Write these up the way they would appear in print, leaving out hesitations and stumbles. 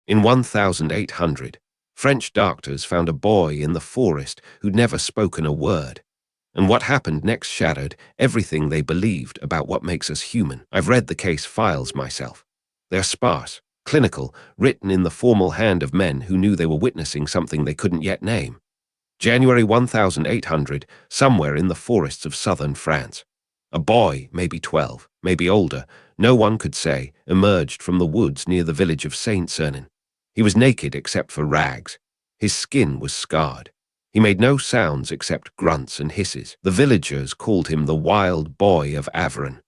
In 1800, French doctors found a boy in the forest who'd never spoken a word. And what happened next shattered everything they believed about what makes us human. I've read the case files myself. They're sparse, clinical, written in the formal hand of men who knew they were witnessing something they couldn't yet name. January 1800, somewhere in the forests of southern France. A boy, maybe 12, maybe older, no one could say, emerged from the woods near the village of Saint-Cernin. He was naked except for rags. His skin was scarred. He made no sounds except grunts and hisses. The villagers called him the Wild Boy of Aveyron.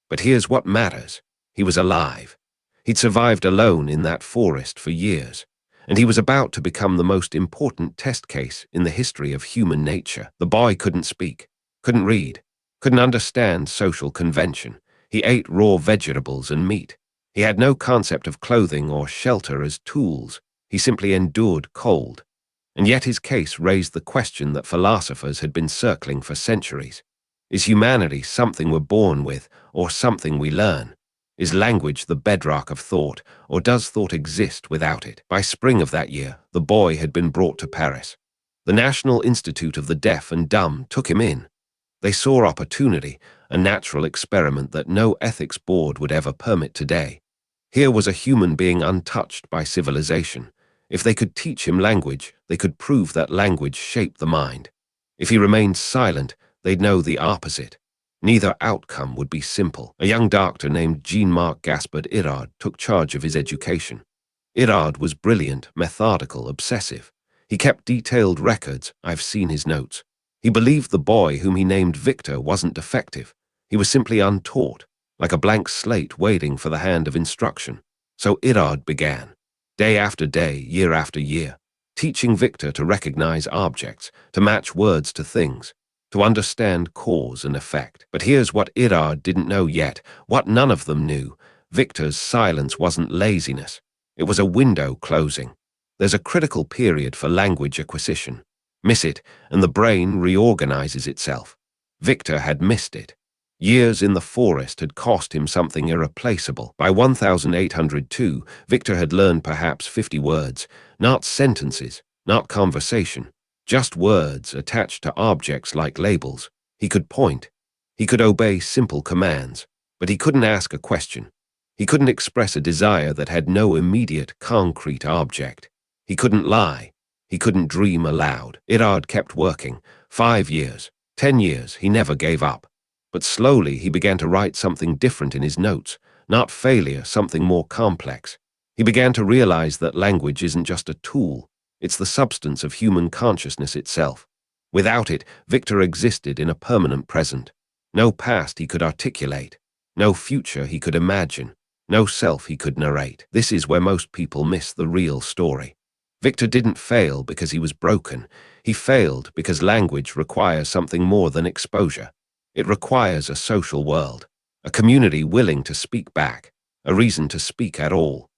But here's what matters. He was alive. He'd survived alone in that forest for years, and he was about to become the most important test case in the history of human nature. The boy couldn't speak, couldn't read, couldn't understand social convention. He ate raw vegetables and meat. He had no concept of clothing or shelter as tools. He simply endured cold. And yet his case raised the question that philosophers had been circling for centuries. Is humanity something we're born with, or something we learn? Is language the bedrock of thought, or does thought exist without it? By spring of that year, the boy had been brought to Paris. The National Institute of the Deaf and Dumb took him in. They saw opportunity, a natural experiment that no ethics board would ever permit today. Here was a human being untouched by civilization. If they could teach him language, they could prove that language shaped the mind. If he remained silent, they'd know the opposite. Neither outcome would be simple. A young doctor named Jean-Marc-Gaspard Itard took charge of his education. Itard was brilliant, methodical, obsessive. He kept detailed records. I've seen his notes. He believed the boy, whom he named Victor, wasn't defective. He was simply untaught, like a blank slate waiting for the hand of instruction. So Itard began, day after day, year after year, teaching Victor to recognize objects, to match words to things, to understand cause and effect. But here's what Itard didn't know yet, what none of them knew. Victor's silence wasn't laziness. It was a window closing. There's a critical period for language acquisition. Miss it, and the brain reorganizes itself. Victor had missed it. Years in the forest had cost him something irreplaceable. By 1802, Victor had learned perhaps 50 words, not sentences, not conversation, just words attached to objects like labels. He could point. He could obey simple commands, but he couldn't ask a question. He couldn't express a desire that had no immediate, concrete object. He couldn't lie. He couldn't dream aloud. Itard kept working. 5 years, 10 years, he never gave up. But slowly he began to write something different in his notes, not failure, something more complex. He began to realize that language isn't just a tool, it's the substance of human consciousness itself. Without it, Victor existed in a permanent present. No past he could articulate, no future he could imagine, no self he could narrate. This is where most people miss the real story. Victor didn't fail because he was broken. He failed because language requires something more than exposure. It requires a social world, a community willing to speak back, a reason to speak at all.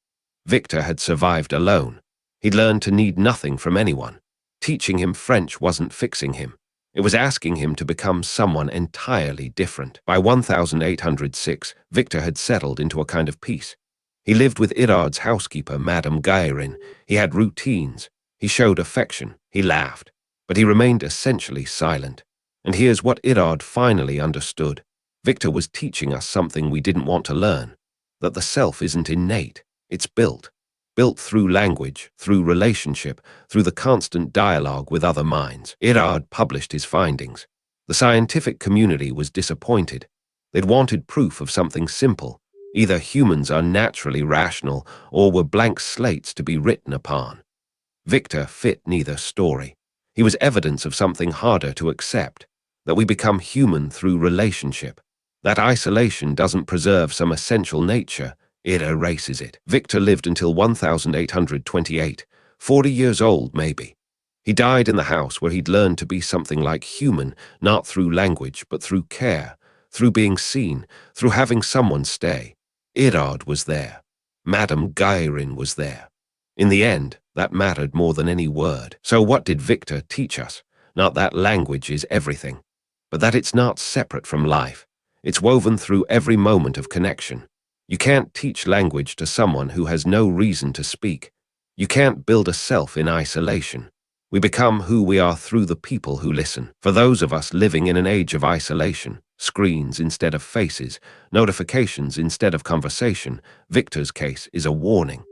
Victor had survived alone. He'd learned to need nothing from anyone. Teaching him French wasn't fixing him. It was asking him to become someone entirely different. By 1806, Victor had settled into a kind of peace. He lived with Itard's housekeeper, Madame Guérin. He had routines. He showed affection. He laughed. But he remained essentially silent. And here's what Itard finally understood. Victor was teaching us something we didn't want to learn. That the self isn't innate. It's built. Built through language, through relationship, through the constant dialogue with other minds. Itard published his findings. The scientific community was disappointed. They'd wanted proof of something simple. Either humans are naturally rational or were blank slates to be written upon. Victor fit neither story. He was evidence of something harder to accept, that we become human through relationship. That isolation doesn't preserve some essential nature, it erases it. Victor lived until 1828, 40 years old maybe. He died in the house where he'd learned to be something like human, not through language, but through care, through being seen, through having someone stay. Itard was there. Madame Guérin was there. In the end, that mattered more than any word. So what did Victor teach us? Not that language is everything, but that it's not separate from life. It's woven through every moment of connection. You can't teach language to someone who has no reason to speak. You can't build a self in isolation. We become who we are through the people who listen. For those of us living in an age of isolation, screens instead of faces, notifications instead of conversation, Victor's case is a warning.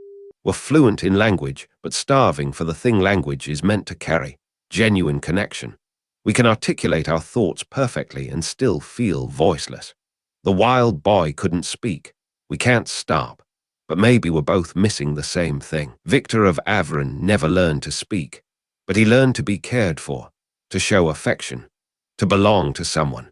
We're fluent in language, but starving for the thing language is meant to carry, genuine connection. We can articulate our thoughts perfectly and still feel voiceless. The wild boy couldn't speak. We can't stop. But maybe we're both missing the same thing. Victor of Aveyron never learned to speak, but he learned to be cared for, to show affection, to belong to someone.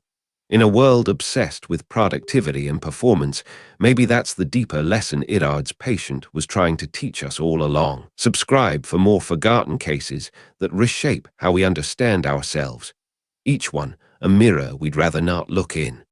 In a world obsessed with productivity and performance, maybe that's the deeper lesson Itard's patient was trying to teach us all along. Subscribe for more forgotten cases that reshape how we understand ourselves. Each one a mirror we'd rather not look in.